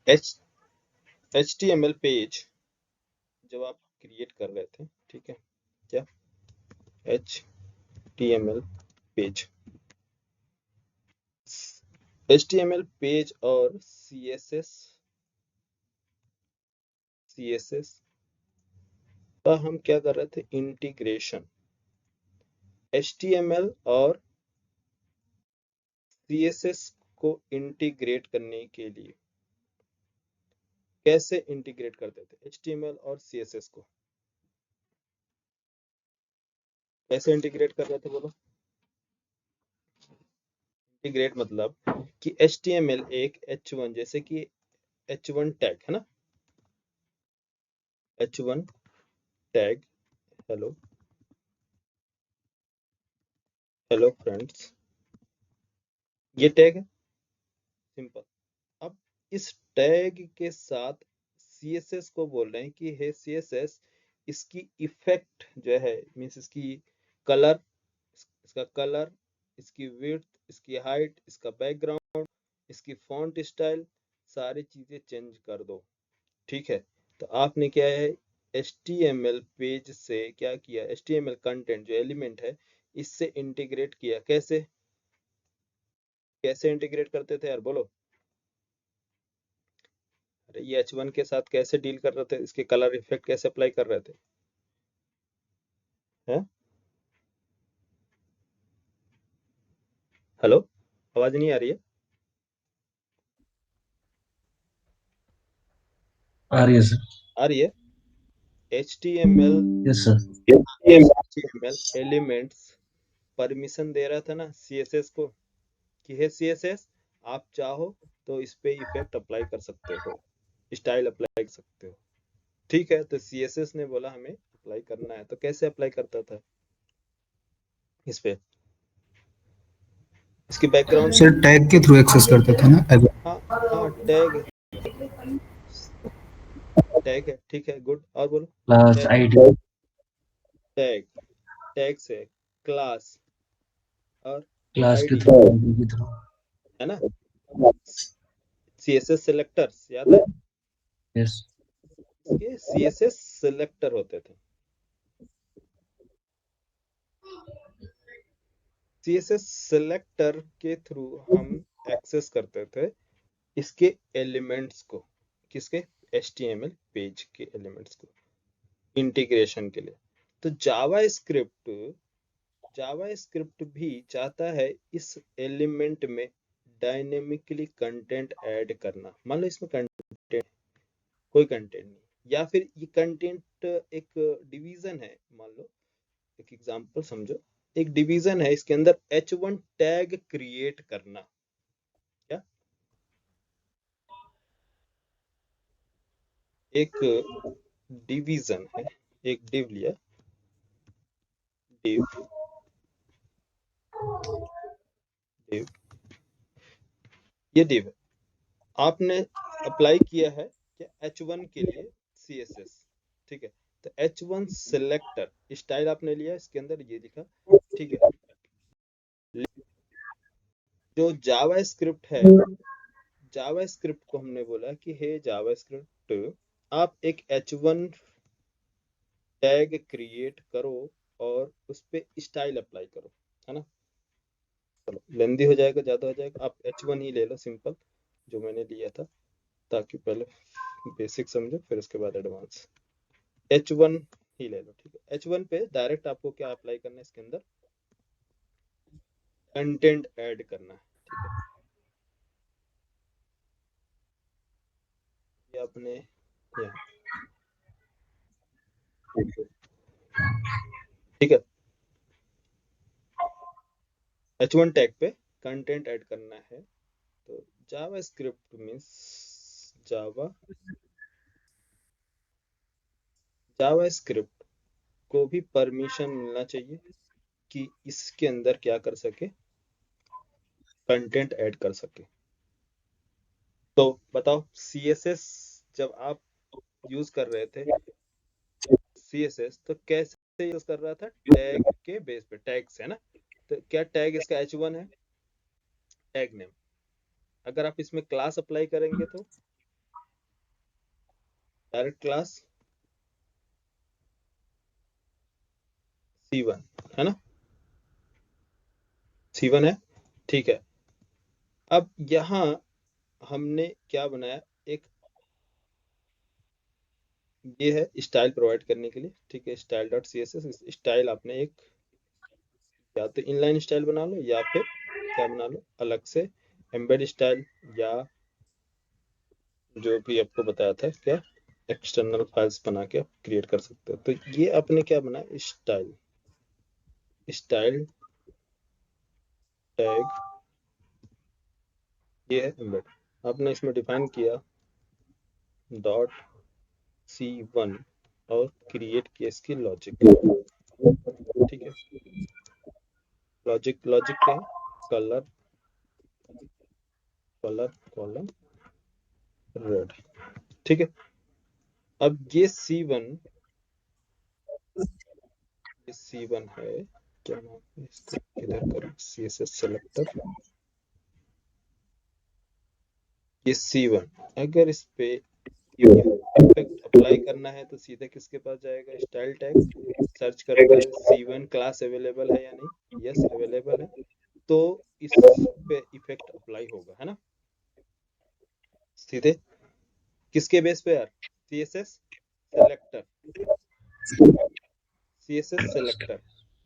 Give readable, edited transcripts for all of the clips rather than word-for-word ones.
HTML page जब आप create कर रहे थे, ठीक है, क्या HTML पेज, HTML पेज और CSS का हम क्या कर रहे थे, इंटीग्रेशन। HTML और CSS को इंटीग्रेट करने के लिए कैसे इंटीग्रेट करते थे, HTML और CSS को कैसे इंटीग्रेट कर रहे थे, बोलो। इंटीग्रेट मतलब कि HTML एक H1, जैसे कि H1 टैग है ना, H1 टैग, हेलो फ्रेंड्स, ये टैग है, सिंपल। अब इस टैग के साथ CSS को बोल रहे हैं कि हे CSS, इसकी इफेक्ट जो है, मीन्स इसकी कलर, इसका कलर, इसकी विड्थ, इसकी हाइट, इसका बैकग्राउंड, इसकी फॉन्ट स्टाइल, सारी चीजें चेंज कर दो, ठीक है। तो आपने क्या है, HTML पेज से क्या किया, HTML कंटेंट जो एलिमेंट है इससे इंटीग्रेट किया। कैसे कैसे इंटीग्रेट करते थे यार, बोलो। अरे ये H1 के साथ कैसे डील कर रहे थे, इसके कलर इफेक्ट कैसे अप्लाई कर रहे थे, हैं? हेलो, आवाज नहीं आ रही है? आ रही है सर। आ रही है। HTML yes sir. HTML elements permission दे रहा था ना CSS को कि हे CSS, आप चाहो तो इस पे इफेक्ट अप्लाई कर सकते हो, स्टाइल अप्लाई कर सकते हो, ठीक है। तो CSS ने बोला हमें अप्लाई करना है, तो कैसे अप्लाई करता था इस पे, इसकी बैकग्राउंड। सर टैग के थ्रू एक्सेस करते थे ना। हाँ हाँ, टैग टैग है, ठीक है, गुड, और बोलो। Class tag ID. Tag tag से क्लास और क्लास के आईडी, थ्रू आईडी के थ्रू। है ना। CSS सिलेक्टर्स याद है, यस। इसके CSS सिलेक्टर होते थे। CSS सिलेक्टर के थ्रू हम एक्सेस करते थे इसके एलिमेंट्स को, किसके, HTML पेज के एलिमेंट्स को, इंटीग्रेशन के लिए। तो जावा स्क्रिप्ट भी चाहता है इस एलिमेंट में डायनेमिकली कंटेंट ऐड करना। मान लो इसमें कंटेंट, कोई कंटेंट नहीं, या फिर ये कंटेंट एक डिवीजन है, मान लो, एक एग्जांपल समझो, एक डिवीजन है, इसके अंदर H1 टैग क्रिएट करना, क्या, एक डिवीजन है, एक डिव लिया, डिव डिव, ये डिव है, आपने अप्लाई किया है क्या H1 के लिए CSS, ठीक है। तो H1 सिलेक्टर स्टाइल आपने लिया, इसके अंदर ये लिखा, ठीक है। जो जावा स्क्रिप्ट है, जावा स्क्रिप्ट को हमने बोला कि हे जावा स्क्रिप्ट, आप एक H1 टैग क्रिएट करो और उस पे स्टाइल अप्लाई करो, है ना। चलो लेंदी हो जाएगा, ज्यादा हो जाएगा, आप H1 ही ले लो, सिंपल जो मैंने लिया था, ताकि पहले बेसिक समझो फिर उसके बाद एडवांस। H1 ही ले लो, ठीक है। H1 पे डायरेक्ट आपको क्या अप्लाई करना है, इसके अंदर कंटेंट ऐड करना है, ठीक है। ये आपने यहाँ, ठीक है, H1 टैग पे कंटेंट ऐड करना है। तो जावा स्क्रिप्ट मीन्स जावा जावा स्क्रिप्ट को भी परमिशन मिलना चाहिए कि इसके अंदर क्या कर सके, कंटेंट ऐड कर सके। तो बताओ, CSS जब आप यूज कर रहे थे, CSS तो कैसे यूज कर रहा था, टैग के बेस पे, टैग से, है ना। तो क्या टैग इसका H1 है, टैग नेम। अगर आप इसमें क्लास अप्लाई करेंगे तो डायरेक्ट क्लास C1 है ना, C1 है, ठीक है। अब यहाँ हमने क्या बनाया, एक ये है स्टाइल प्रोवाइड करने के लिए, ठीक है, style dot C S S. Style आपने एक या तो इनलाइन स्टाइल बना लो या फिर क्या बना लो अलग से एम्बेड स्टाइल, या जो भी आपको बताया था क्या एक्सटर्नल फाइल्स बना के आप क्रिएट कर सकते हो। तो ये आपने क्या बनाया, स्टाइल, स्टाइल टैग, ये है एम्बेड। आपने इसमें डिफाइन किया डॉट C1 और क्रिएट किया इसकी लॉजिक, ठीक है। लॉजिक, लॉजिक क्या है, कलर, कलर कॉलम रेड, ठीक है। अब ये C1, ये C1 है, क्या नाम है इसको, किधर करूं, CSS सेलेक्टर, ये C1। अगर इस पे इफेक्ट अप्लाई करना है तो सीधे किसके पास जाएगा, स्टाइल टैग, सर्च करता है C1 क्लास अवेलेबल है या नहीं, यस अवेलेबल है, तो इस पे इफेक्ट अप्लाई होगा, है ना, सीधे किसके बेस पे यार, CSS सेलेक्टर, CSS सेलेक्टर।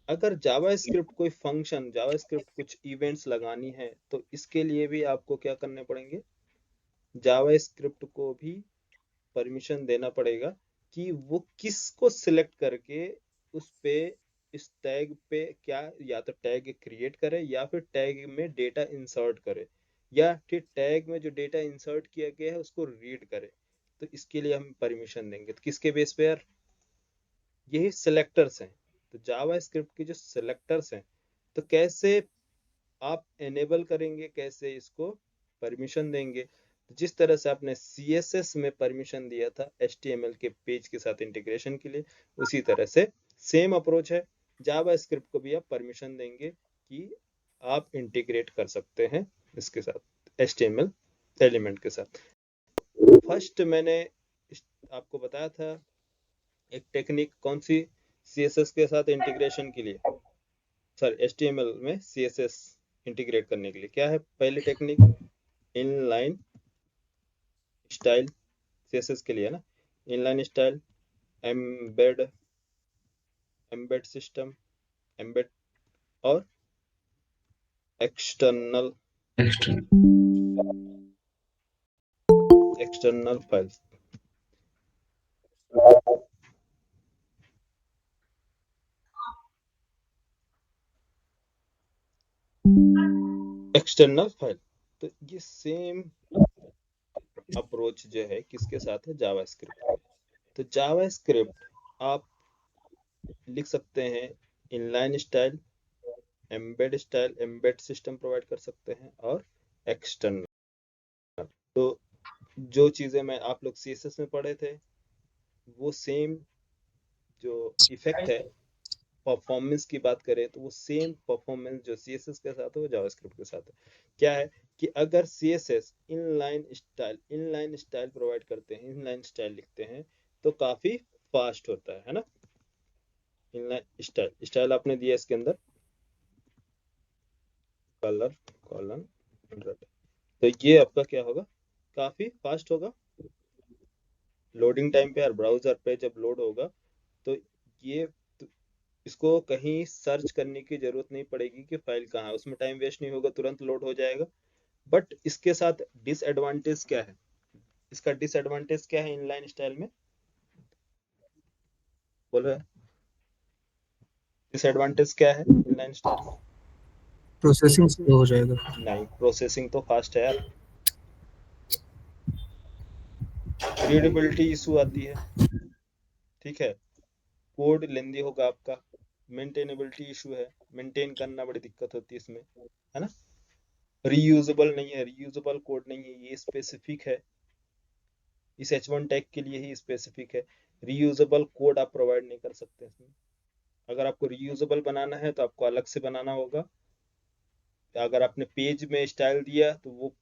अगर जावास्क्रिप्ट कोई फंक्शन, जावास्क्रिप्ट कुछ इवेंट्स लगानी है तो इसके लिए भी आपको क्या करने पड़ेंगे, जावास्क्रिप्ट को भी परमिशन देना पड़ेगा कि वो किसको सिलेक्ट करके उस पे, इस टैग पे क्या, या तो टैग क्रिएट करे या फिर टैग में डेटा इंसर्ट करे, या फिर टैग में जो डेटा इंसर्ट किया गया है उसको रीड करे। तो इसके लिए हम परमिशन देंगे, तो किसके बेस पे यार, यही सिलेक्टर्स हैं। तो जावास्क्रिप्ट के जो सिलेक्टर्स हैं, तो कैसे आप एनेबल करेंगे, कैसे इसको परमिशन देंगे, तो जिस तरह से आपने CSS में परमिशन दिया था HTML के पेज के साथ इंटीग्रेशन के लिए, उसी तरह से सेम अप्रोच है, जावास्क्रिप्ट को भी आप परमिशन देंगे कि आप इंटीग्रेट कर सकते हैं इसके साथ, HTML एलिमेंट के साथ। फर्स्ट मैंने आपको बताया था एक टेक्निक, कौन सी, CSS के साथ इंटीग्रेशन के लिए, सॉरी HTML में CSS इंटीग्रेट करने के लिए, क्या है पहली टेक्निक, इनलाइन स्टाइल, CSS के लिए है ना, inline style, embed, embed system, embed, और external, extra external files, external file. तो ये सेम अप्रोच जो है किसके साथ है, जावास्क्रिप्ट के। तो जावास्क्रिप्ट आप लिख सकते हैं inline style, embed style, embed system provide कर सकते हैं, और एक्सटर्नल। तो जो चीज़ें मैं आप लोग CSS में पढ़े थे, वो सेम जो इफेक्ट है, परफॉर्मेंस की बात करें तो वो सेम परफॉर्मेंस जो CSS के साथ है वो जावास्क्रिप्ट के साथ है। क्या है कि अगर CSS इनलाइन स्टाइल प्रोवाइड करते हैं, इनलाइन स्टाइल लिखते हैं, तो काफी फास्ट होता है ना। इनलाइन स्टाइल, स्टाइल आपने दिया इसके अंदर कलर कॉलम रेड, तो ये आपका क्या होगा, काफी फास्ट होगा। लोडिंग टाइम पे और ब्राउजर पे जब लोड होगा तो ये, तो इसको कहीं सर्च करने की जरूरत नहीं पड़ेगी कि फाइल कहाँ है, उसमें टाइम वेस्ट नहीं होगा, तुरंत लोड हो जाएगा। बट इसके साथ डिसएडवांटेज क्या है, इसका डिसएडवांटेज क्या है इनलाइन स्टाइल में, बोलो, डिसएडवांटेज क्या है इनलाइन स्टाइल में। प्रोसेसिंग स्लो हो जाएगा। नहीं, प्रोसेसिंग तो फास्ट है यार, रीडेबिलिटी इशू आती है, ठीक है, कोड लेंदी होगा आपका, मेंटेनेबिलिटी इशू है, मेंटेन करना बड़ी दिक्कत होती है इसमें, है ना। रीयूजेबल नहीं है, रीयूजेबल कोड नहीं है, ये स्पेसिफिक है, इस H1 टैग के लिए ही स्पेसिफिक है। रीयूजेबल कोड आप प्रोवाइड नहीं कर सकते इसमें। अगर आपको रीयूजेबल बनाना है तो आपको अलग से बनाना होगा। अगर आपने पेज में स्टाइल दिया तो वो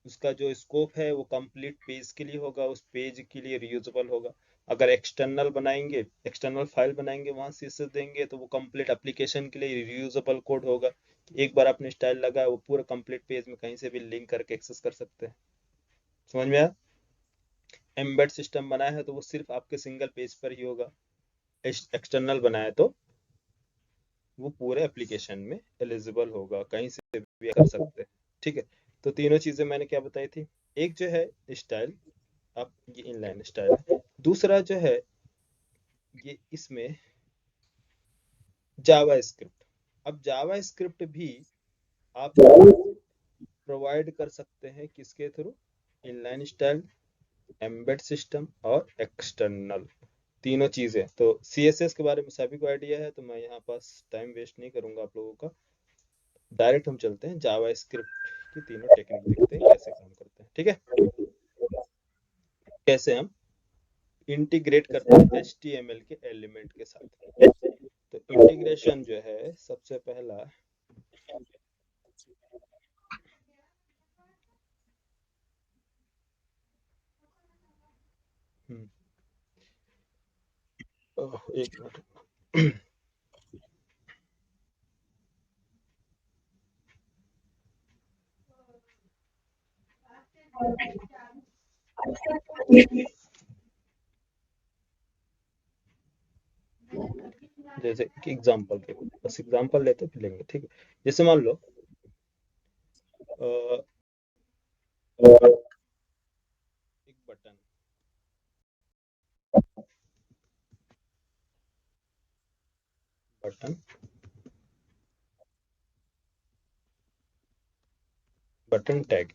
उसका जो स्कोप है वो कंप्लीट पेज के लिए होगा, उस पेज के लिए रीयूजेबल होगा। अगर एक्सटर्नल बनाएंगे, एक्सटर्नल फाइल बनाएंगे, वहां सीएसएस देंगे, तो वो कंप्लीट एप्लीकेशन के लिए रीयूजेबल कोड होगा। एक बार आपने स्टाइल लगाया, वो पूरा कंप्लीट पेज में कहीं से भी लिंक करके एक्सेस कर सकते हैं। समझ में आया? एम्बेड सिस्टम बनाया है तो वो सिर्फ आपके सिंगल पेज पर ही होगा। एक्सटर्नल बनाया तो वो पूरे एप्लीकेशन में एलिजिबल होगा, कहीं से भी कर सकते हैं। ठीक है, तो तीनों चीजें मैंने क्या बताई थी? एक जो है स्टाइल, आप ये इनलाइन स्टाइल है। दूसरा जो है ये इसमें जावा स्क्रिप्ट। अब जावा स्क्रिप्ट भी आप प्रोवाइड कर सकते हैं किसके through? Inline style, embed system और एक्सटर्नल, तीनों चीजें। तो सीएसएस के बारे में सभी को आइडिया है, तो मैं यहाँ पास टाइम वेस्ट नहीं करूंगा आप लोगों का। डायरेक्ट हम चलते हैं जावा स्क्रिप्ट की तीनों टेक्निक देखते हैं कैसे काम करते हैं। ठीक है, कैसे हम इंटीग्रेट करते हैं HTML के एलिमेंट के साथ। तो इंटीग्रेशन जो है सबसे पहला, हम्म, एक मिनट। जैसे कि एग्जांपल देखो, बस एग्जांपल लेते फिर लेंगे। ठीक है, जैसे मान लो अ, एक button, button button tag,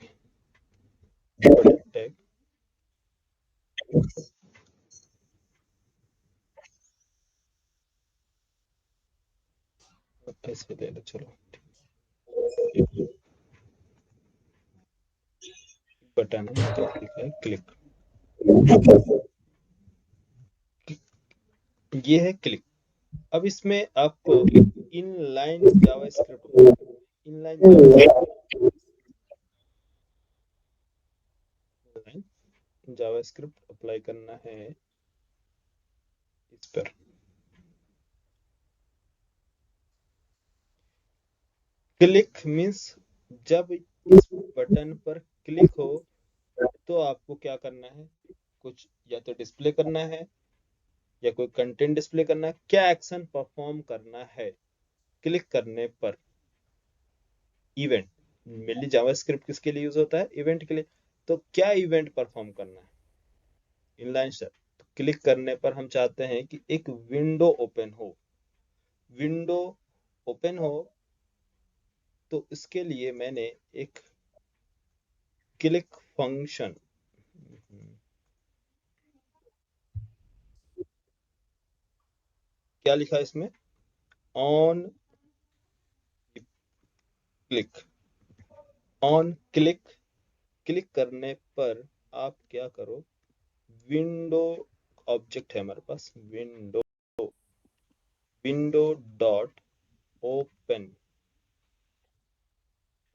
button tag ऐसे ले लो, चलो बटन है, तो लिखा है क्लिक। ये है क्लिक। अब इसमें आपको इनलाइन जावास्क्रिप्ट बोलते हैं, इनलाइन जावास्क्रिप्ट अप्लाई करना है इस पर। क्लिक मीन्स जब इस बटन पर क्लिक हो तो आपको क्या करना है? कुछ या तो डिस्प्ले करना है, या कोई कंटेंट डिस्प्ले करना है, क्या एक्शन परफॉर्म करना है क्लिक करने पर? इवेंट। मेनली जावास्क्रिप्ट किसके लिए यूज होता है? इवेंट के लिए। तो क्या इवेंट परफॉर्म करना है? Inline step. तो क्लिक करने पर हम चाहते हैं कि एक विंडो ओपन हो। विंडो ओपन हो तो इसके लिए मैंने एक क्लिक फंक्शन, क्या लिखा है इसमें? On click, on click. Click करने पर आप क्या करो? विंडो ऑब्जेक्ट है हमारे पास, window, window dot open,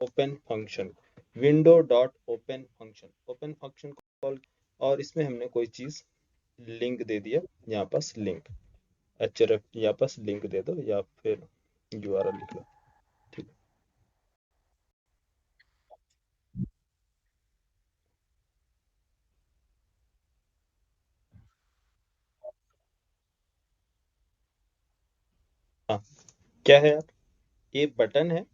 open function, window dot open function, open function call. और इसमें हमने कोई चीज लिंक दे दिया, यहाँ पास लिंक, href यहाँ पास लिंक दे दो, या फिर URL लिख लो। ठीक है, हाँ, क्या है यार? ये बटन है,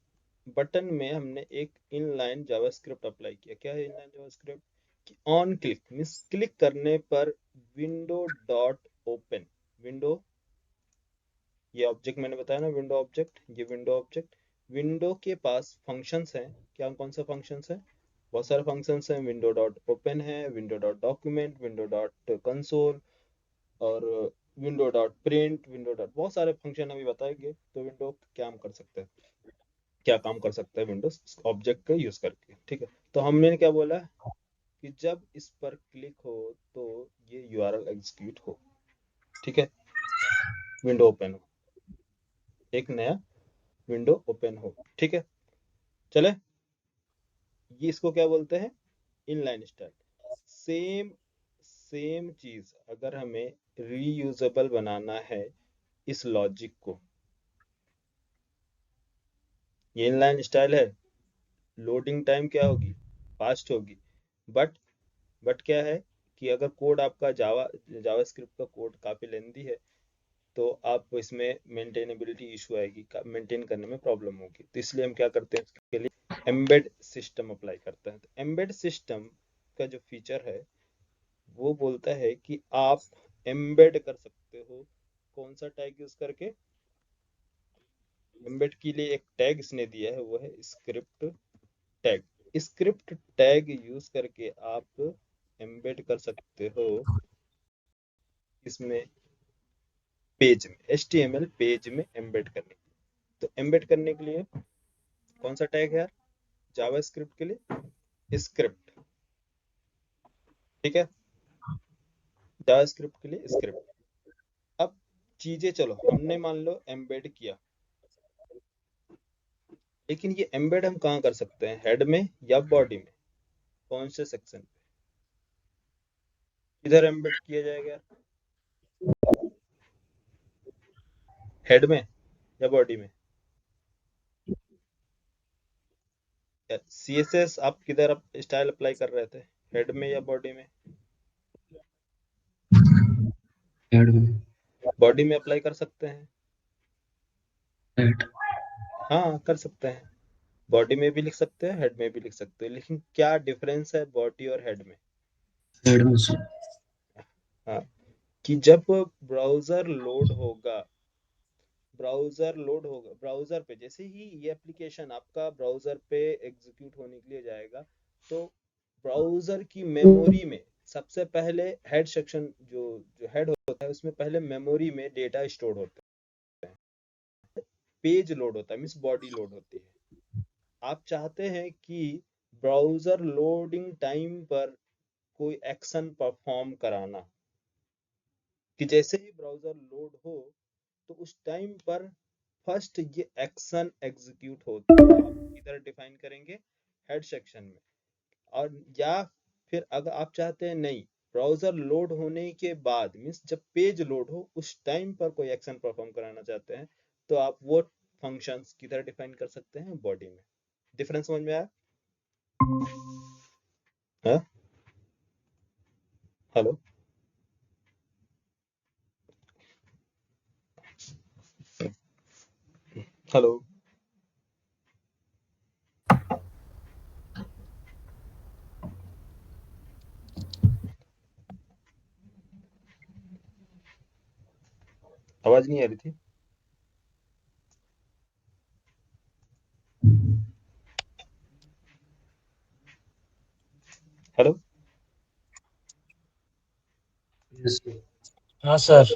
बटन में हमने एक इनलाइन जावास्क्रिप्ट अप्लाई किया। क्या है इनलाइन जावास्क्रिप्ट? कि ऑन क्लिक मीन्स क्लिक करने पर विंडो डॉट ओपन, विंडो, ये ऑब्जेक्ट मैंने बताया ना, विंडो ऑब्जेक्ट, ये विंडो ऑब्जेक्ट, विंडो के पास फंक्शंस हैं। क्या कौन सा फंक्शंस है? बहुत सारे फंक्शंस हैं। विंडो डॉट ओपन है, window dot document, window dot console, और window dot print, window dot, बहुत सारे फंक्शन अभी बताएंगे। तो विंडो क्या हम कर सकते हैं, क्या काम कर सकता है विंडोज ऑब्जेक्ट का यूज करके। ठीक है, तो हमने क्या बोला कि जब इस पर क्लिक हो तो ये URL एग्जीक्यूट हो। ठीक है, विंडो ओपन हो, एक नया विंडो ओपन हो। ठीक है, चले, ये इसको क्या बोलते हैं? Inline style. सेम चीज अगर हमें रीयूजेबल बनाना है इस लॉजिक को, ये इनलाइन स्टाइल है, लोडिंग टाइम क्या होगी, फास्ट होगी, बट क्या है कि अगर कोड आपका जावास्क्रिप्ट का कोड काफी लेंदी है तो आप इसमें मेंटेनेबिलिटी इशू आएगी, मेंटेन करने में प्रॉब्लम होगी। तो इसलिए हम क्या करते हैं, उसके लिए एम्बेड सिस्टम अप्लाई करते हैं। तो एम्बेड सिस्टम का जो फीचर है वो बोलता है कि आप एम्बेड कर सकते हो, कौन सा टैग यूज करके, एम्बेड के लिए एक टैग इसने दिया है वो है script tag. Script tag use करके आप एम्बेड कर सकते हो इसमें, पेज में, HTML पेज में एम्बेड करने। तो एम्बेड करने के लिए कौन सा टैग है यार, जावास्क्रिप्ट के लिए स्क्रिप्ट, ठीक है, जावास्क्रिप्ट के लिए स्क्रिप्ट। अब चीजें चलो हमने मान लो एम्बेड किया, लेकिन ये एम्बेड हम कहाँ कर सकते हैं, हेड में या बॉडी में, कौन से सेक्शन पे, इधर एम्बेड किया जाएगा, हेड में या बॉडी में। CSS आप किधर स्टाइल अप्लाई कर रहे थे, हेड में या बॉडी में, हेड में। बॉडी में अप्लाई कर सकते हैं, हेड। हाँ कर सकते हैं, बॉडी में भी लिख सकते हैं, हेड में भी लिख सकते हैं, लेकिन क्या डिफरेंस है बॉडी और हेड में, हेड में से। हाँ, कि जब ब्राउजर लोड होगा, ब्राउजर पे जैसे ही ये एप्लीकेशन आपका ब्राउजर पे एग्जीक्यूट होने के लिए जाएगा, तो ब्राउजर की मेमोरी में सबसे पहले हेड सेक्शन, जो जो हेड होता है उसमें पहले मेमोरी में डेटा स्टोर होता है, पेज लोड होता है, मीन्स बॉडी लोड होती है। आप चाहते हैं कि ब्राउजर लोडिंग टाइम पर कोई एक्शन परफॉर्म कराना, कि जैसे ही ब्राउजर लोड हो तो उस टाइम पर फर्स्ट ये एक्शन एग्जीक्यूट हो, तो आप इधर डिफाइन करेंगे हेड सेक्शन में। और या फिर अगर आप चाहते हैं नहीं, ब्राउजर लोड होने के बाद मीन्स जब पेज लोड हो उस टाइम पर कोई एक्शन परफॉर्म कराना चाहते हैं, तो आप वो फंक्शंस किधर डिफाइन कर सकते हैं, बॉडी में। डिफरेंस समझ में आया, हाँ? हेलो, हेलो, आवाज नहीं आ रही थी, हेलो। यस। हाँ सर।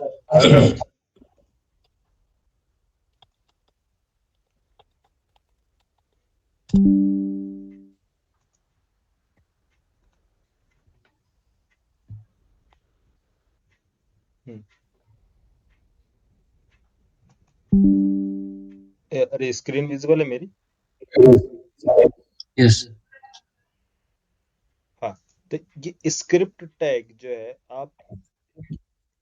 अरे स्क्रीन विजिबल है मेरी, यस। हाँ। तो ये स्क्रिप्ट टैग जो है आप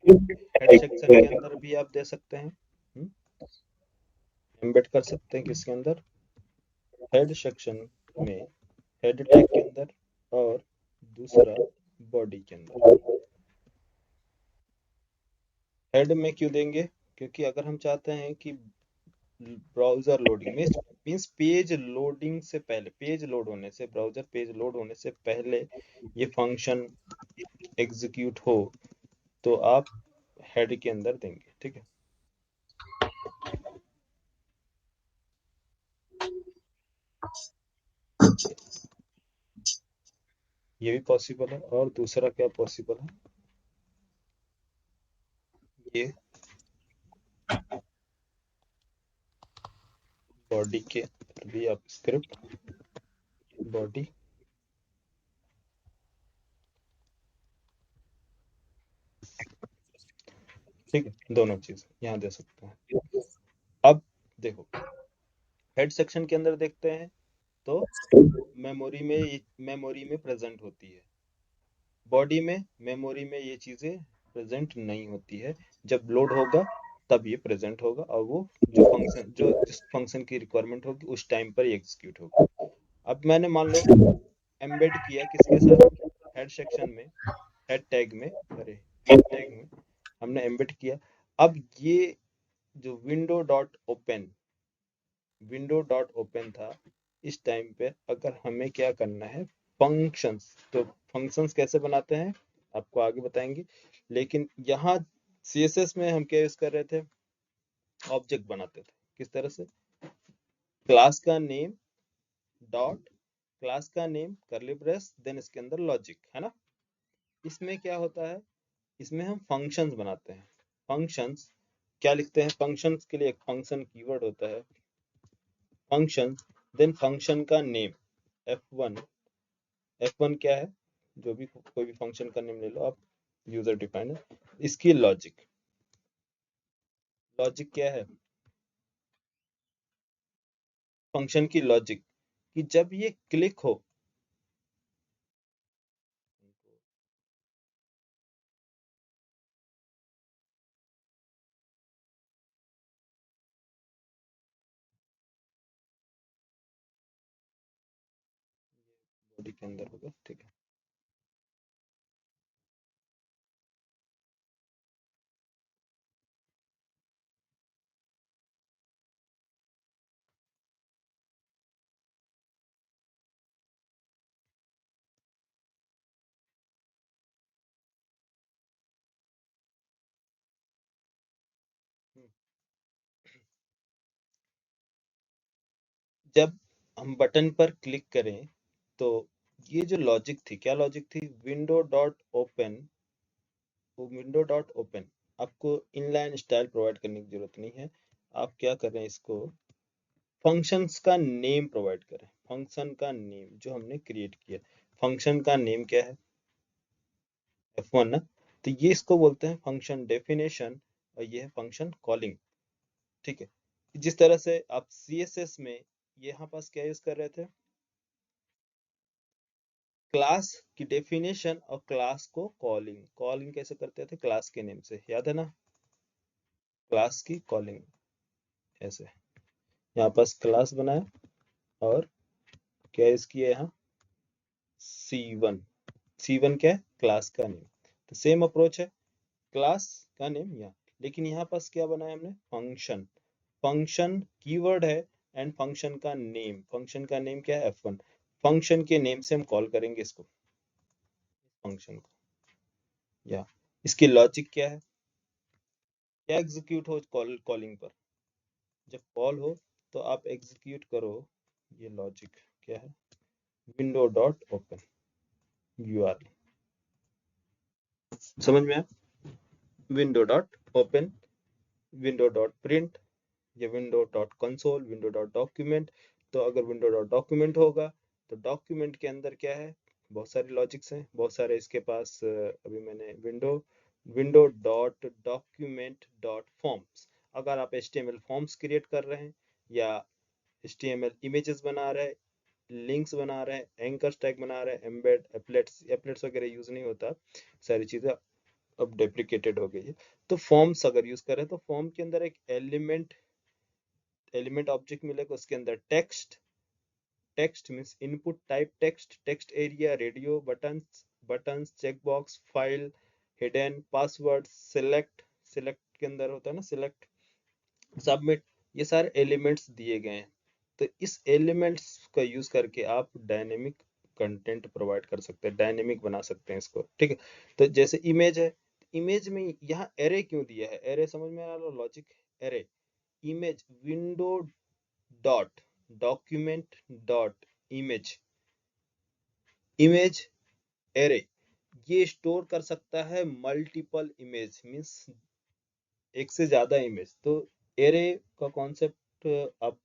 हेड सेक्शन के अंदर भी आप दे सकते हैं, एम्बेड कर सकते हैं किसके अंदर, हेड सेक्शन में, हेड टैग के अंदर, और दूसरा बॉडी के अंदर। हेड में क्यों देंगे, क्योंकि अगर हम चाहते हैं कि browser loading means page loading से पहले, पेज लोड होने से, ब्राउजर पेज लोड होने से पहले ये फंक्शन एग्जीक्यूट हो, तो आप हेड के अंदर देंगे, ठीक है। ये भी पॉसिबल है, और दूसरा क्या पॉसिबल है, ये बॉडी के अंदर भी आप स्क्रिप्ट बॉडी, ठीक है, दोनों चीज यहाँ दे सकते हैं। अब देखो हेड सेक्शन के अंदर देखते हैं, तो मेमोरी में प्रेजेंट होती है। बॉडी में मेमोरी में ये चीजें प्रेजेंट नहीं होती है। जब लोड होगा तब ये प्रेजेंट होगा और वो जो जिस फंक्शन की रिक्वायरमेंट होगी उस टाइम पर एग्जीक्यूट होगा। अब मैंने मान लो एम्बेड किया किसके साथ, हेड सेक्शन में, हेड टैग में, अरे हेड टैग में हमने एम्बेड किया। अब ये जो विंडो डॉट ओपन था, इस टाइम पे अगर हमें क्या करना है, फंक्शंस, तो फंक्शंस कैसे बनाते हैं आपको आगे बताएंगे। लेकिन यहाँ सीएसएस में हम क्या यूज कर रहे थे, ऑब्जेक्ट बनाते थे। किस तरह से, क्लास का नेम डॉट, क्लास का नेम करली ब्रेस, देन इसके अंदर लॉजिक, है ना। इसमें क्या होता है, इसमें हम फंक्शंस बनाते हैं। फंक्शंस क्या लिखते हैं, फंक्शंस के लिए एक फंक्शन कीवर्ड होता है, फंक्शन, देन फंक्शन का नेम f1। f1 क्या है, जो भी कोई भी फंक्शन का नेम ले लो आप, यूजर डिफाइंड है। इसकी लॉजिक, लॉजिक क्या है, फंक्शन की लॉजिक, कि जब ये क्लिक हो, बॉडी के अंदर होगा, ठीक है। जब हम बटन पर क्लिक करें तो ये जो लॉजिक थी, क्या लॉजिक थी, विंडो डॉट ओपन, वो विंडो डॉट ओपन, आपको इनलाइन स्टाइल प्रोवाइड करने की जरूरत नहीं है। आप क्या कर रहे हैं, इसको फंक्शंस का नेम प्रोवाइड करें, फंक्शन का नेम जो हमने क्रिएट किया, फंक्शन का नेम क्या है, f1 ना। तो ये इसको बोलते हैं फंक्शन डेफिनेशन, और ये है फंक्शन कॉलिंग, ठीक है। जिस तरह से आप सीएसएस में यहाँ पास क्या यूज कर रहे थे, क्लास की डेफिनेशन और क्लास को कॉलिंग, कॉलिंग कैसे करते थे, क्लास के नेम से, याद है ना, क्लास की कॉलिंग ऐसे। यहाँ पास क्लास बनाया और क्या यूज किया, यहाँ C1, C1 क्या है, क्लास का नेम। तो सेम अप्रोच है, क्लास का नेम यहाँ, लेकिन यहाँ पास क्या बनाया हमने, फंक्शन, फंक्शन कीवर्ड है, एंड फंक्शन का नेम, फंक्शन का नेम क्या है, f1। फंक्शन के नेम से हम कॉल करेंगे इसको, फंक्शन को, या इसकी लॉजिक क्या है, क्या एग्जीक्यूट हो कॉलिंग पर, जब कॉल हो तो आप एग्जीक्यूट करो, ये लॉजिक क्या है, विंडो डॉट ओपन यूआरएल, समझ में आया, window dot open, window dot print, या window dot console, window dot document. तो अगर विंडो डॉट डॉक्यूमेंट होगा तो डॉक्यूमेंट के अंदर क्या है, बहुत सारे लॉजिक्स हैं, बहुत सारे इसके पास। अभी मैंने window window dot document dot forms, अगर आप HTML फॉर्म्स क्रिएट कर रहे हैं, या HTML इमेजेस बना रहे हैं, लिंक्स बना रहे हैं, एंकर टैग बना रहे हैं, एम्बेड एप्लेट्स, एप्लेट्स वगैरह यूज नहीं होता, सारी चीजें अब डेप्रिकेटेड हो गई है। तो फॉर्म्स अगर यूज करें तो फॉर्म के अंदर एक एलिमेंट ऑब्जेक्ट मिलेगा, उसके अंदर text, text means input type text, text area, radio buttons, check box, file, hidden, password, select, select के अंदर होता है ना सिलेक्ट, सबमिट, ये सारे एलिमेंट्स दिए गए हैं। तो इस एलिमेंट्स का यूज करके आप डायनेमिक कंटेंट प्रोवाइड कर सकते हैं, डायनेमिक बना सकते हैं इसको, ठीक है। तो जैसे इमेज है, इमेज में यहाँ एरे क्यों दिया है, एरे समझ में आ रहा logic, array, image, window dot document dot image, image array, ये स्टोर कर सकता है मल्टीपल इमेज, मींस एक से ज्यादा इमेज। तो एरे का कॉन्सेप्ट आप,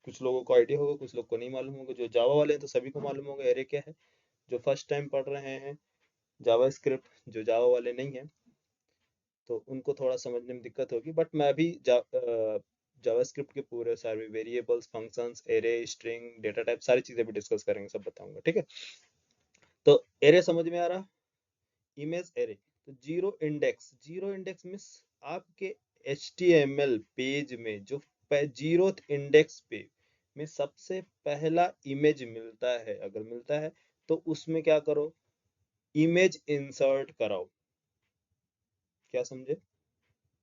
कुछ लोगों को आइडिया होगा, कुछ लोग को नहीं मालूम होगा। जो जावा वाले हैं तो सभी को मालूम होगा एरे क्या है, जो फर्स्ट टाइम पढ़ रहे हैं जावा स्क्रिप्ट, जो जावा वाले नहीं है तो उनको थोड़ा समझने में दिक्कत होगी, बट मैं अभी जावास्क्रिप्ट के पूरे सारे variables, functions, array, string, data type, सारी चीजें भी डिस्कस करेंगे, सब बताऊंगा, ठीक है। तो एरे समझ में आ रहा, इमेज एरे। तो जीरो इंडेक्स मीन्स आपके HTML पेज में जो 0th इंडेक्स पे में सबसे पहला इमेज मिलता है, अगर मिलता है तो उसमें क्या करो, इमेज इंसर्ट कराओ। क्या समझे,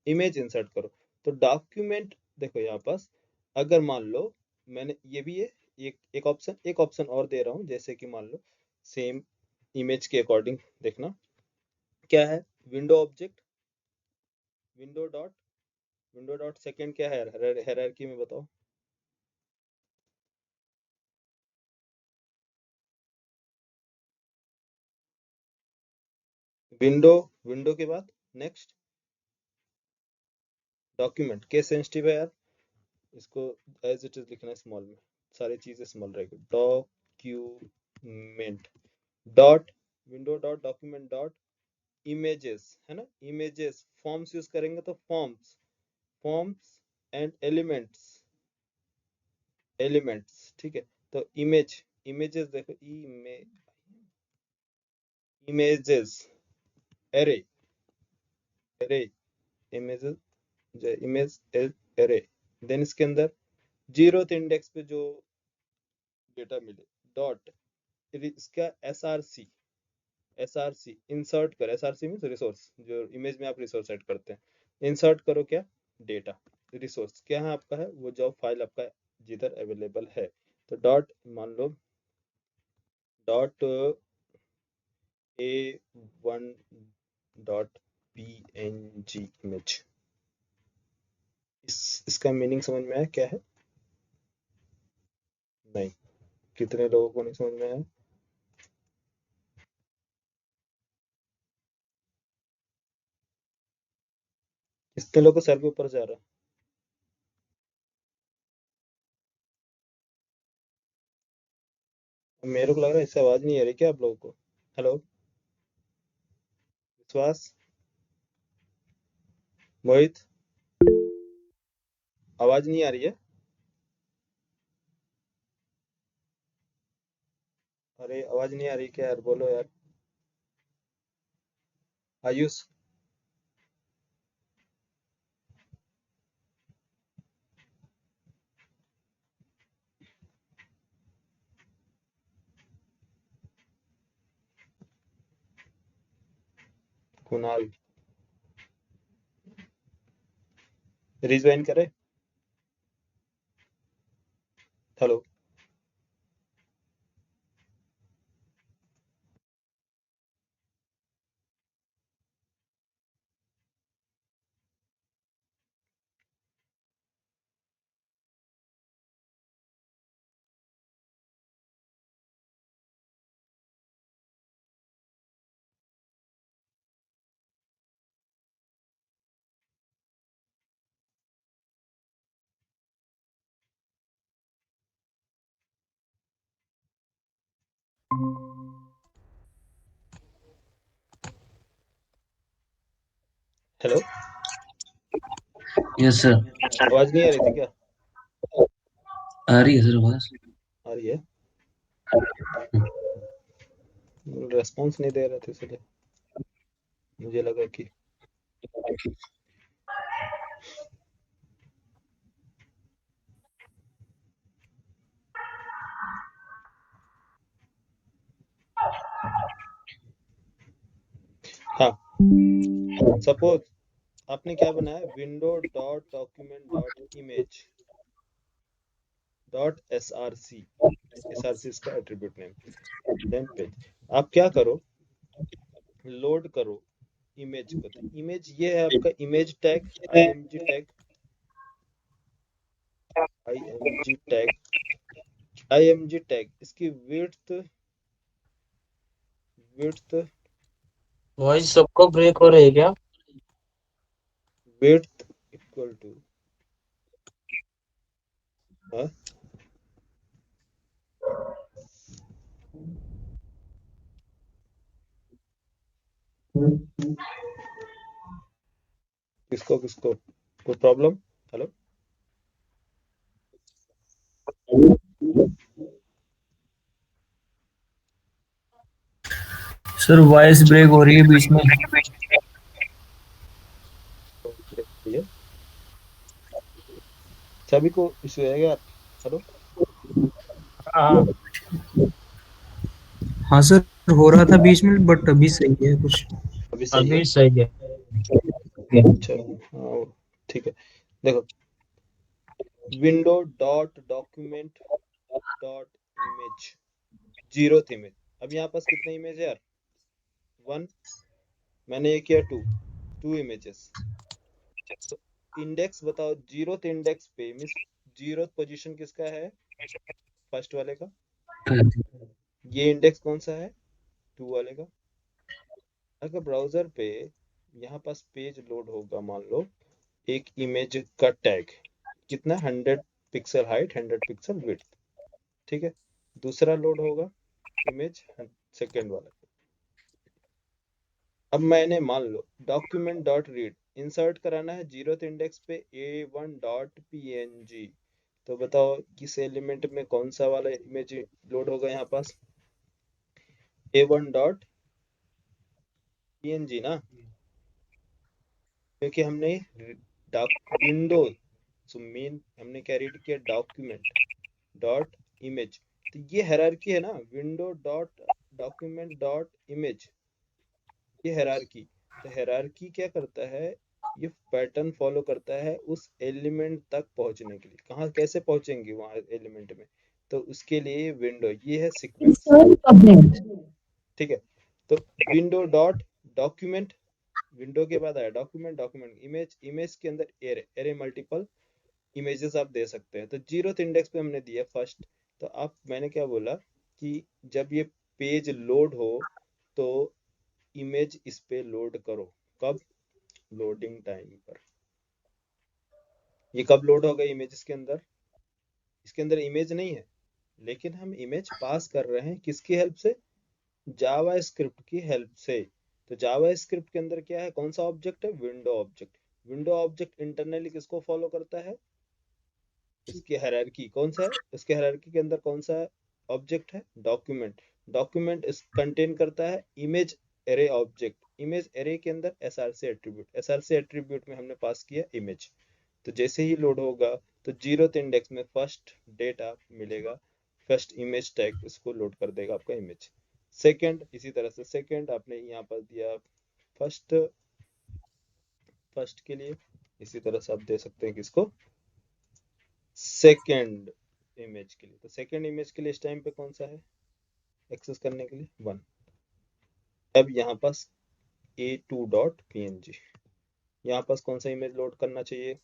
इमेज इंसर्ट करो। तो डॉक्यूमेंट देखो यहाँ पास, अगर मान लो मैंने ये भी है, एक ऑप्शन और दे रहा हूँ, जैसे कि मान लो सेम इमेज के अकॉर्डिंग देखना क्या है, window object, window dot second क्या है, हायरार्की में बताओ। विंडो, विंडो के बाद नेक्स्ट डॉक्यूमेंट, केस सेंसिटिव है यार, इसको एज इट इज लिखना है स्मॉल में, सारी चीजें स्मॉल रहेगी। Document dot window dot document dot images, है ना, इमेजेस, फॉर्म्स यूज करेंगे तो फॉर्म्स, फॉर्म्स एंड एलिमेंट्स, ठीक है। तो इमेजेस देखो, images, array, array, images, image array, then इसके अंदर 0th इंडेक्स पे जो डेटा मिले, डॉट इसका एसआरसी इंसर्ट कर, एसआरसी मीन्स रिसोर्स, जो इमेज में आप रिसोर्स ऐड करते हैं, इंसर्ट करो क्या, डेटा, रिसोर्स क्या है आपका, है वो जो फाइल आपका जिधर अवेलेबल है। तो डॉट मान लो dot A1 dot PNG image, इसका मीनिंग समझ में आया क्या है, नहीं, कितने लोगों को नहीं समझ में आया, कितने लोगों को सर के ऊपर जा रहा है, मेरे को लग रहा है इससे आवाज नहीं आ रही क्या आप लोगों को, हेलो, विश्वास, मोहित, आवाज नहीं आ रही है, अरे आवाज नहीं आ रही क्या यार, बोलो यार, आयुष, कुणाल, रिज्वाइन करे, हेलो, हेलो, यस सर। आवाज नहीं आ रही थी क्या, आ रही है सर आवाज। आ रही है, रेस्पॉन्स नहीं दे रहे थे इसलिए मुझे लगा कि, हाँ, सपोज आपने क्या बनाया, window dot document dot image dot SRC इसका एट्रीब्यूट नेम, देन पेज, आप क्या करो, लोड करो इमेज को, तो इमेज ये है आपका image tag, I M G tag, इसकी विड्थ वॉइस सबको ब्रेक हो रही है क्या? विड्थ इक्वल टू, हाँ, किसको किसको कोई problem, hello, sir voice break हो रही है बीच में। सभी को इशू है यार। हेलो। हाँ हाँ सर हो रहा था बीच में बट अभी सही है कुछ। अभी सही है। अभी सही है। अच्छा हाँ ठीक है। देखो, window dot document dot image, zero image. अब यहाँ पास कितने इमेज है यार? वन। मैंने ये किया टू, टू इमेजेस। तो इंडेक्स बताओ, जीरो इंडेक्स पे मीन्स जीरो पोजीशन किसका है? फर्स्ट वाले का। ये इंडेक्स कौन सा है? टू वाले का। अगर ब्राउजर पे यहाँ पास पेज लोड होगा, मान लो एक इमेज का टैग कितना, 100 पिक्सल हाइट, 100 पिक्सल विड्थ, ठीक है। दूसरा लोड होगा इमेज सेकेंड वाला। अब मैंने मान लो डॉक्यूमेंट डॉट रीड इंसर्ट कराना है जीरो इंडेक्स पे a1.png। तो बताओ किस एलिमेंट में कौन सा वाला इमेज लोड होगा यहाँ पास? a1.png ना, क्योंकि हमने विंडो मेन हमने क्या रीड किया? Document dot image. तो ये हायरार्की है ना, window dot document dot image, ये हायरार्की। तो हायरार्की क्या करता है? ये पैटर्न फॉलो करता है उस एलिमेंट तक पहुंचने के लिए। कहाँ कैसे पहुंचेंगे वहां एलिमेंट में? तो उसके लिए विंडो, ये है सीक्वेंस, ठीक है। तो विंडो डॉट डॉक्यूमेंट, विंडो के बाद आया डॉक्यूमेंट, डॉक्यूमेंट इमेज, इमेज के अंदर एरे, एरे मल्टीपल इमेजेस आप दे सकते हैं। तो जीरो इंडेक्स पे हमने दिया फर्स्ट। तो आप, मैंने क्या बोला कि जब ये पेज लोड हो तो इमेज इस पे लोड करो। कब? लोडिंग टाइम पर। ये कब लोड होगा इमेज इसके अंदर? इसके अंदर इमेज नहीं है, लेकिन हम इमेज पास कर रहे हैं किसकी हेल्प से? जावा स्क्रिप्ट की हेल्प से। तो जावा स्क्रिप्ट के अंदर क्या है, कौन सा ऑब्जेक्ट है? Window object. Window object internally किसको फॉलो करता है? इसकी हायरार्की कौन सा है? इसके हायरार्की के अंदर कौन सा ऑब्जेक्ट है? डॉक्यूमेंट। डॉक्यूमेंट इस कंटेन करता है image array object. Image array के अंदर एसआरसी एट्रीब्यूट, एसआरसी एट्रीब्यूट में हमने पास किया इमेज। तो जैसे ही लोड होगा तो जीरो इंडेक्स में फर्स्ट डेटा मिलेगा, फर्स्ट इमेज टैग इसको लोड कर देगा आपका इमेज। सेकंड, इसी तरह से सेकंड आपने यहाँ पर दिया फर्स्ट, फर्स्ट के लिए इसी तरह से आप दे सकते हैं किसको? सेकंड इमेज के लिए। तो सेकंड इमेज के लिए इस टाइम पे कौन सा है एक्सेस करने के लिए? वन। अब यहाँ पास a2.png, यहाँ पास कौन सा इमेज लोड करना चाहिए?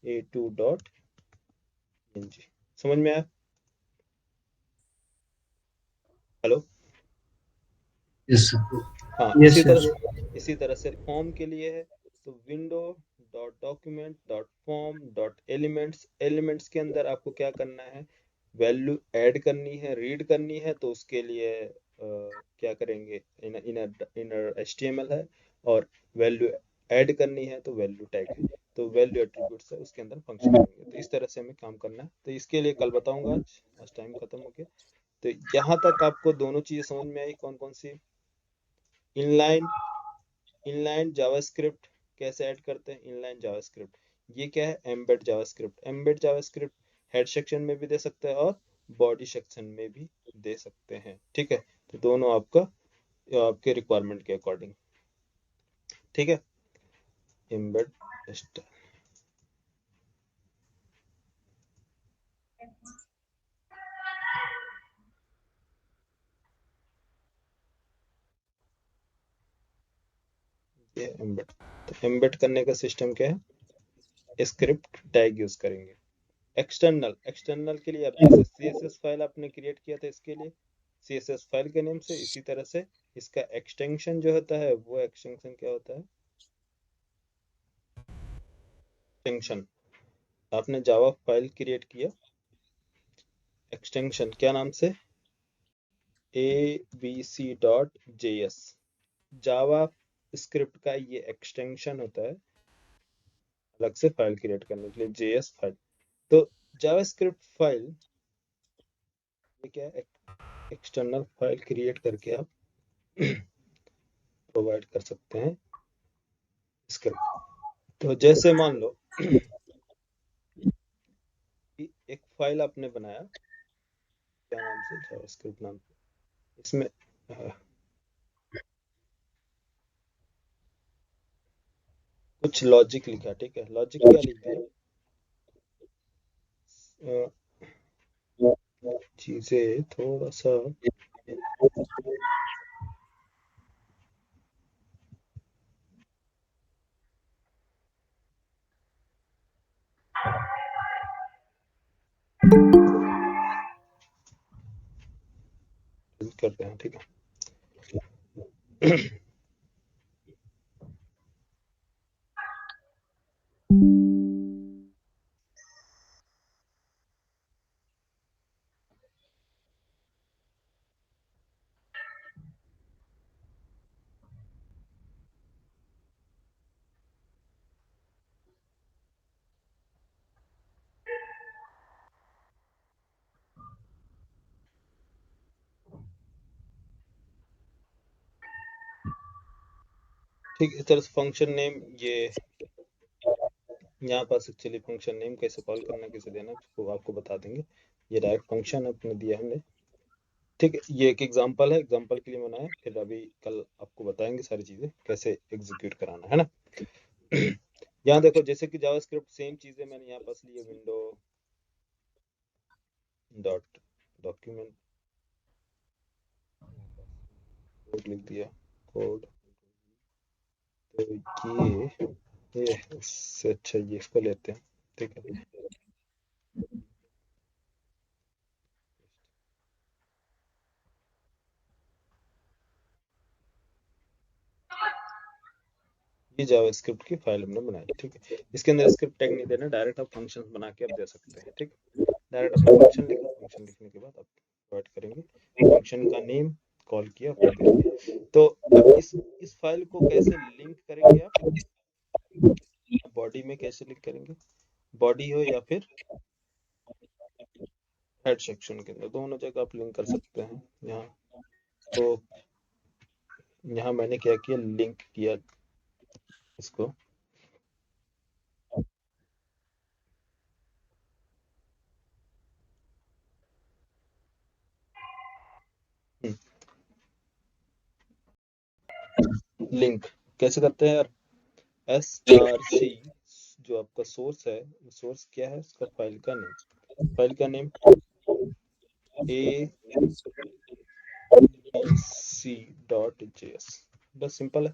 a2.png। समझ में आया? हेलो। Yes sir. हाँ, यस सर। इसी तरह से फॉर्म के लिए है। तो window dot document dot form dot elements, elements के अंदर आपको क्या करना है? वैल्यू ऐड करनी है, रीड करनी है। तो उसके लिए क्या करेंगे? इनर इनर एचटीएमएल है, और वैल्यू ऐड करनी है तो वैल्यू टैग है। तो वैल्यू एट्रीब्यूट्स है, उसके अंदर फंक्शन करेंगे। तो इस तरह से हमें काम करना है। तो इसके लिए कल बताऊंगा, आज टाइम खत्म हो गया। तो यहाँ तक आपको दोनों चीजें समझ में आई, कौन कौन सी? इनलाइन, इनलाइन जावास्क्रिप्ट कैसे ऐड करते हैं? Inline JavaScript. ये क्या है? Embed JavaScript. Embed JavaScript head section में भी दे सकते हैं और बॉडी सेक्शन में भी दे सकते हैं, ठीक है। तो दोनों आपका आपके रिक्वायरमेंट के अकॉर्डिंग, ठीक है। एम्बेड ये एम्बेड। तो एम्बेड करने का सिस्टम क्या है? स्क्रिप्ट टैग यूज करेंगे। एक्सटर्नल, एक्सटर्नल के लिए आप जैसे सीएसएस फाइल आपने क्रिएट किया था इसके लिए सीएसएस फाइल के नेम से, इसी तरह से इसका एक्सटेंशन जो होता है वो एक्सटेंशन क्या होता है? एक्सटेंशन। आपने जावा फाइल क्रिएट किया, एक्सटेंशन क्या नाम से? abc.js। जावा स्क्रिप्ट का ये एक्सटेंशन होता है अलग से फाइल क्रिएट करने के लिए, जेएस फाइल। तो जावा स्क्रिप्ट फाइल ये क्या है? एक्सटर्नल फाइल क्रिएट करके आप प्रोवाइड कर सकते हैं स्क्रिप्ट। तो जैसे मान लो कि एक फाइल आपने बनाया, क्या नाम से, जावास्क्रिप्ट नाम से, इसमें कुछ लॉजिक लिखा, ठीक है। लॉजिक क्या लिख दिया, चीजें थोड़ा सा करते हैं, ठीक है। ठीक, इस तरह से फंक्शन नेम, ये यहाँ पास एक्चुअली फंक्शन नेम कैसे कॉल करना, कैसे देना, उसको आपको बता देंगे। ये डायरेक्ट फंक्शन अपने दिया हमने, ठीक है। ये एक एग्जांपल है, एग्जांपल के लिए बनाया, फिर अभी कल आपको बताएंगे सारी चीजें कैसे एग्जीक्यूट कराना है ना। यहाँ देखो, जैसे कि जावास्क्रिप्ट सेम चीजें मैंने यहाँ पास ली है, विंडो डॉट डॉक्यूमेंट, कोड लिख दिया, कोड। तो ये इससे अच्छा ये इसको लेते हैं, ठीक है। ये जावास्क्रिप्ट की फाइल हमने बनाई, ठीक है। इसके अंदर स्क्रिप्ट टैग नहीं देना, डायरेक्ट आप फंक्शन बना के आप दे सकते हैं, ठीक है। डायरेक्ट अपना फंक्शन लिखा, फंक्शन लिखने के बाद आप प्रोवाइड करेंगे फंक्शन का नेम, कॉल किया, फिर दे दिया। तो अब इस फाइल को कैसे लिंक करेंगे आप, बॉडी में कैसे लिंक करेंगे, बॉडी हो या फिर हेड सेक्शन के अंदर, दोनों जगह आप लिंक कर सकते हैं। यहाँ तो यहाँ मैंने क्या किया, लिंक किया इसको, लिंक कैसे करते हैं यार, src, जो आपका सोर्स है, सोर्स क्या है उसका, फाइल का नेम, फाइल का नेम abc.js, बस सिंपल है।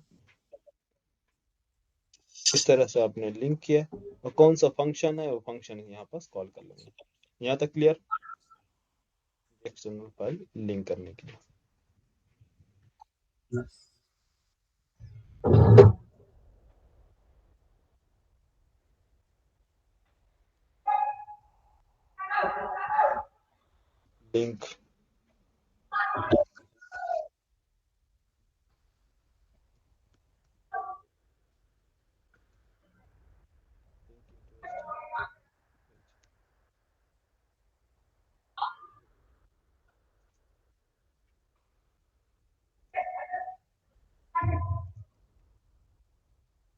इस तरह से आपने लिंक किया, और कौन सा फंक्शन है वो फंक्शन यहाँ पास कॉल कर लेंगे। यहाँ तक क्लियर, एक्सटर्नल फाइल लिंक करने के लिए। लिंक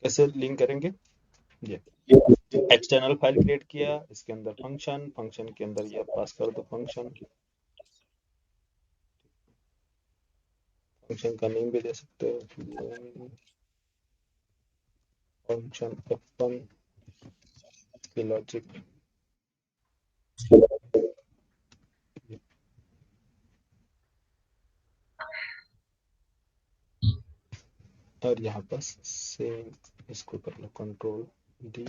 कैसे लिंक करेंगे, ये एक्सटर्नल फाइल क्रिएट किया, इसके अंदर फंक्शन, फंक्शन के अंदर ये पास कर दो फंक्शन, फंक्शन का नेम भी दे सकते हो, फंक्शन f1 की लॉजिक, और यहाँ पास सेम इसको कर लो, कंट्रोल डी,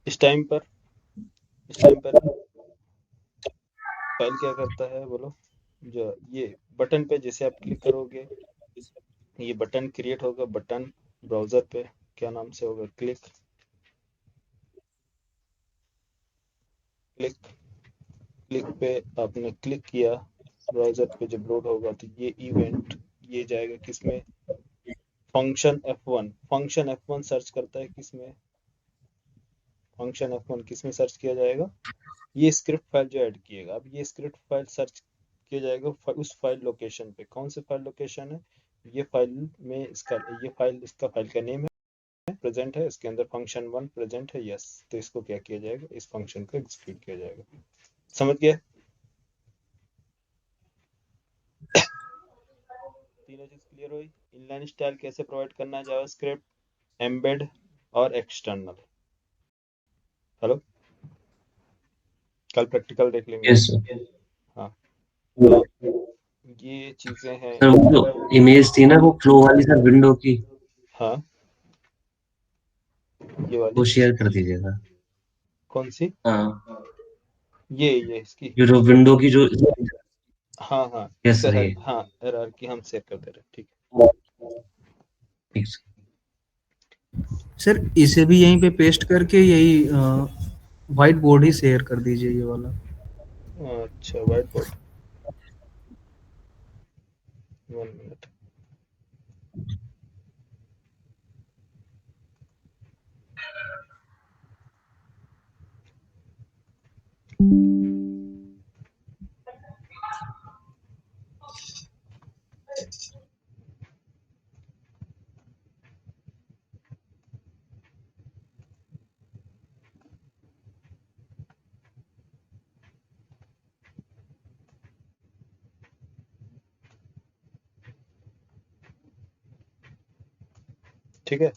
इस टाइम पर फाइल क्या करता है बोलो, जो ये बटन पे जैसे आप क्लिक करोगे, ये बटन क्रिएट होगा, बटन ब्राउजर पे क्या नाम से होगा, क्लिक क्लिक क्लिक पे आपने क्लिक किया, ब्राउजर पे जब लोड होगा तो ये इवेंट, ये जाएगा किसमें, फंक्शन F1 सर्च करता है किसमें, फंक्शन F1 किसमें सर्च किया जाएगा, ये स्क्रिप्ट फाइल जो ऐड किएगा। अब ये स्क्रिप्ट फाइल सर्च किया जाएगा उस फाइल लोकेशन पे। कौन से फाइल लोकेशन है, ये फाइल में इसका, ये फाइल इसका फाइल का नेम है, प्रेजेंट है, इसके अंदर फंक्शन 1 प्रेजेंट है, यस। तो इसको क्या किया जाएगा, इस फंक्शन को एग्जीक्यूट किया जाएगा। समझ गए? तीनों चीज क्लियर हुई। इनलाइन स्टाइल कैसे प्रोवाइड करना है, जावास्क्रिप्ट, एम्बेड और एक्सटर्नल। हेलो, कल प्रैक्टिकल देख लेंगे। Yes sir. हाँ, ये चीजें हैं। सर वो जो इमेज थी ना वो फ्लो वाली सर विंडो की, हाँ, ये वो वाली शेयर कर दीजिएगा। कौन सी, हाँ, ये इसकी, ये जो विंडो की जो, हाँ हाँ, यस इसका सर ये, हाँ एरर की हम शेयर कर दे रहे हैं, ठीक ठीक सर। सर इसे भी यहीं पे पेस्ट करके यही व्हाइट बोर्ड ही शेयर कर दीजिए ये वाला। है। अच्छा, व्हाइट बोर्ड, 1 मिनट। ठीक है,